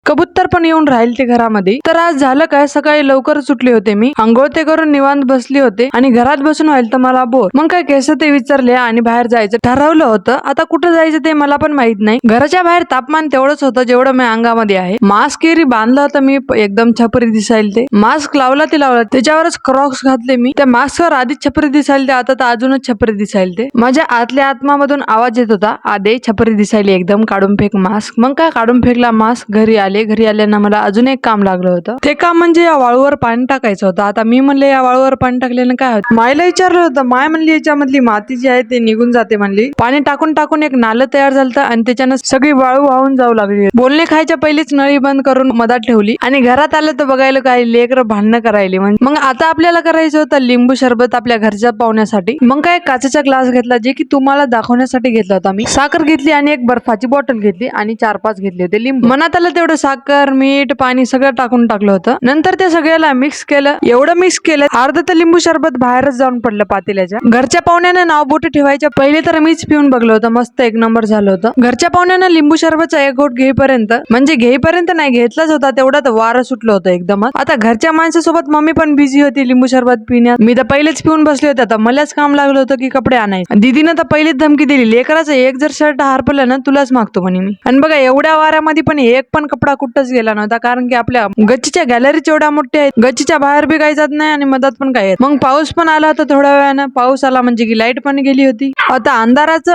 कबूतर पण येऊन राहील ते घरामध्ये. तर आज झालं काय, सकाळी लवकर सुटले होते मी, अंघोळ ते करून निवांत बसली होते आणि घरात बसून व्हायला तर मला बोर. मग काय केस ते विचारले आणि बाहेर जायचं ठरवलं होतं. आता कुठं जायचं ते मला पण माहित नाही. घराच्या बाहेर तापमान तेवढंच होतं जेवढं मी अंगामध्ये आहे. मास्क एरी बांधलं होतं मी, एकदम छपरी दिसायला ते. मास्क लावला ते लावला, त्याच्यावरच क्रॉक्स घातले मी. त्या मास्कवर आधीच छपरी दिसायला ते, आता तर अजूनच छपरी दिसायला ते. माझ्या आतल्या आत्मामधून आवाज येत होता, आधे छपरी दिसायली एकदम, काढून फेक मास्क. मग काय काढून फेकला मास्क. घरी आले. घरी आल्यानं मला अजून एक काम लागलं होतं. ते काम म्हणजे या वाळूवर पाणी टाकायचं होतं. आता मी म्हणले या वाळूवर पाणी टाकल्यानं काय होतं. मायला विचारलं होतं. माय म्हणली याच्यामधली माती जी आहे ते निघून जाते म्हणली. पाणी टाकून टाकून एक नालं तयार झालं आणि त्याच्यानं सगळी वाळू वाहून जाऊ लागली. बोलणे खायच्या पहिलीच नळी बंद करून मधात ठेवली आणि घरात आलं तर बघायला काय लेकरं भांडणं करायली. मग आता आपल्याला करायचं होतं लिंबू सरबत आपल्या घरच्या पाहुण्यासाठी. मग काय काचेचा ग्लास घेतला, जे की तुम्हाला दाखवण्यासाठी घेतला होता मी. साखर घेतली आणि एक बर्फाची बॉटल घेतली आणि 4-5 घेतले होते लिंबू. मनात आलं तेवढं साखर, मीठ, पाणी सगळं टाकून टाकलं होतं. नंतर त्या सगळ्याला मिक्स केलं. एवढं मिक्स केलं अर्ध तर लिंबू सरबत बाहेरच जाऊन पडलं पातेल्याच्या. घरच्या पाहुण्यानं नाव बोट ठेवायच्या पहिले तर मीच पिऊन बघलं होतं. मस्त एक नंबर झालं होतं. घरच्या पाहुण्यानं लिंबू सरबतचा एक घोट घेईपर्यंत नाही घेतलाच होता, तेवढ्यात वारं सुटलं होतं एकदमच. आता घरच्या माणसासोबत मम्मी पण बिझी होती लिंबू सरबत पिण्यात. मी तर पहिलेच पिऊन बसले होते. आता मलाच काम लागलं होतं की कपडे आणायचे. दीदीनं तर पहिलीच धमकी दिली, लेकराचं एक जर शर्ट हरपलं ना तुलाच मागतो म्हणे मी. आणि बघा एवढ्या वाऱ्यामध्ये पण एक पण कपडा कुठंच गेला नव्हता, कारण की आपल्या गच्चीच्या गॅलरीच एवढ्या मोठ्या आहेत. गच्चीच्या बाहेर बी काही जात नाही आणि मधात पण काय येत. मग पाऊस पण आला होता थोड्या वेळानं. पाऊस आला म्हणजे की लाईट पण गेली होती. आता अंधाराचं